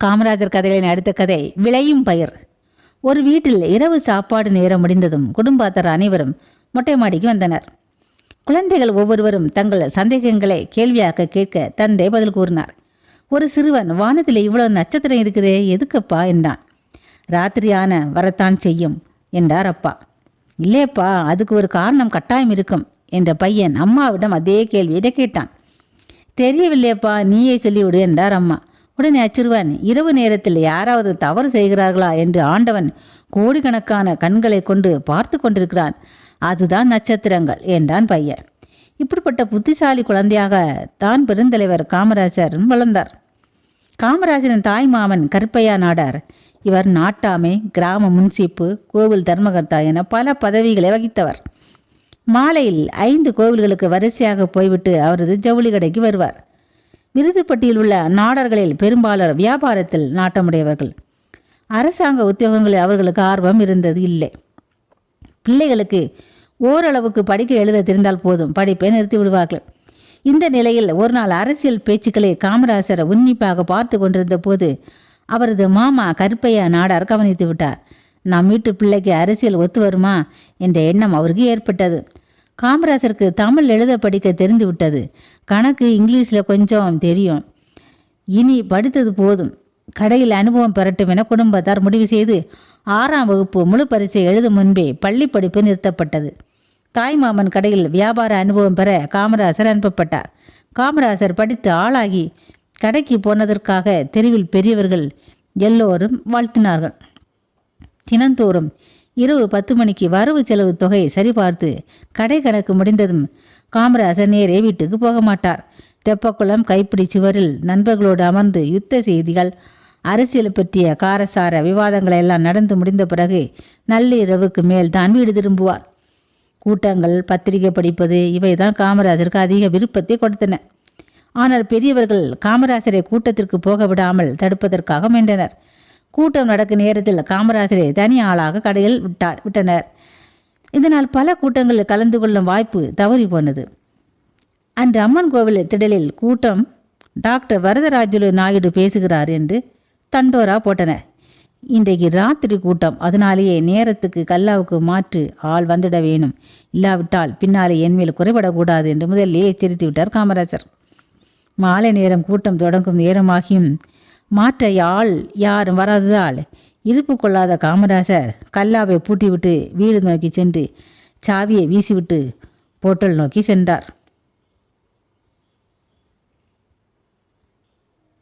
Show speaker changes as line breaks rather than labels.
காமராஜர் கதைகளின் அடுத்த கதை விளையும் பயிர். ஒரு வீட்டில் இரவு சாப்பாடு நேரம் முடிந்ததும் குடும்பத்தார் அனைவரும் மொட்டை மாடிக்கு வந்தனர். குழந்தைகள் ஒவ்வொருவரும் தங்கள் சந்தேகங்களை கேள்வியாக்க கேட்க தந்தை பதில் கூறினார். ஒரு சிறுவன், வானத்தில் இவ்வளவு நட்சத்திரம் இருக்குதே, எதுக்கப்பா என்றான். ராத்திரியான வரத்தான் செய்யும் என்றார் அப்பா. இல்லையப்பா, அதுக்கு ஒரு காரணம் கட்டாயம் இருக்கும் என்ற பையன் அம்மாவிடம் அதே கேள்வியிட கேட்டான். தெரியவில்லையப்பா, நீயே சொல்லிவிடு என்றார் அம்மா. உடனே அச்சிறுவன், இரவு நேரத்தில் யாராவது தவறு செய்கிறார்களா என்று ஆண்டவன் கோடிக்கணக்கான கண்களை கொண்டு பார்த்து கொண்டிருக்கிறான், அதுதான் நட்சத்திரங்கள் என்றான் பையன். இப்படிப்பட்ட புத்திசாலி குழந்தையாக தான் பெருந்தலைவர் காமராஜர் வளர்ந்தார். காமராஜரின் தாய் மாமன் கருப்பையா நாடார். இவர் நாட்டாமை, கிராம முன்சிப்பு, கோவில் தர்மகர்த்தா என பல பதவிகளை வகித்தவர். மாலையில் 5 கோவில்களுக்கு வரிசையாக போய்விட்டு அவரது ஜவுளி கடைக்கு வருவார். விருதுப்பட்டியில் உள்ள நாடார்களில் பெரும்பாலர் வியாபாரத்தில் நாட்டமுடையவர்கள். அரசாங்க உத்தியோகங்களில் அவர்களுக்கு ஆர்வம் இருந்தது இல்லை. பிள்ளைகளுக்கு ஓரளவுக்கு படிக்க எழுத தெரிந்தால் போதும், படிப்பை நிறுத்தி விடுவார்கள். இந்த நிலையில் ஒரு நாள் அரசியல் பேச்சுக்களை காமராஜர் உன்னிப்பாக பார்த்து கொண்டிருந்த போது அவரது மாமா கருப்பையா நாடார் கவனித்து விட்டார். நம் வீட்டு பிள்ளைக்கு அரசியல் ஒத்து வருமா என்ற எண்ணம் அவருக்கு ஏற்பட்டது. காமராஜருக்கு தமிழ் எழுத படிக்க தெரிந்து விட்டது. கணக்கு, இங்கிலீஷில் கொஞ்சம் தெரியும். இனி படித்தது போதும், கடையில் அனுபவம் பெறட்டும் என குடும்பத்தார் முடிவு செய்து 6ஆம் வகுப்பு முழு பரீட்சை எழுதும் முன்பே பள்ளி படிப்பு நிறுத்தப்பட்டது. தாய்மாமன் கடையில் வியாபார அனுபவம் பெற காமராஜர் அனுப்பப்பட்டார். காமராஜர் படித்து ஆளாகி கடைக்கு போனதற்காக தெருவில் பெரியவர்கள் எல்லோரும் வாழ்த்தினார்கள். தினந்தோறும் இரவு 10 மணிக்கு வரவு செலவு தொகை சரிபார்த்து கடை கணக்கு முடிந்ததும் காமராஜர் நேரே வீட்டுக்கு போக மாட்டார். தெப்பக்குளம் கைப்பிடி சுவரில் நண்பர்களோடு அமர்ந்து யுத்த செய்திகள், அரசியல் பற்றிய காரசார விவாதங்கள் எல்லாம் நடந்து முடிந்த பிறகு நள்ளிரவுக்கு மேல் தான் வீடு திரும்புவார். கூட்டங்கள், பத்திரிகை படிப்பது இவைதான் காமராஜருக்கு அதிக விருப்பத்தை கொடுத்தன. ஆனால் பெரியவர்கள் காமராஜரை கூட்டத்திற்கு போக விடாமல் தடுப்பதற்காக முயன்றனர். கூட்டம் நடக்கும் நேரத்தில் காமராஜரை தனி ஆளாக கடையில் விட்டனர். இதனால் பல கூட்டங்களில் கலந்து கொள்ளும் வாய்ப்பு தவறி போனது. அன்று அம்மன் கோவில் திடலில் கூட்டம் டாக்டர் வரதராஜுலு நாயுடு பேசுகிறார் என்று தண்டோரா போட்டனர். இன்றைக்கு ராத்திரி கூட்டம், அதனாலேயே நேரத்துக்கு கல்லாவுக்கு மாற்று ஆள் வந்துட வேணும், இல்லாவிட்டால் பின்னாலே என்மேல் குறைபடக்கூடாது என்று முதலிலே எச்சரித்து விட்டார் காமராஜர். மாலை நேரம் கூட்டம் தொடங்கும் நேரமாகியும் மாற்ற ஆள் யாரும் வராததால் இருப்பு கொள்ளாத காமராஜர் கல்லாவை பூட்டிவிட்டு வீடு நோக்கி சென்று சாவியை வீசிவிட்டு போட்டல் நோக்கி சென்றார்.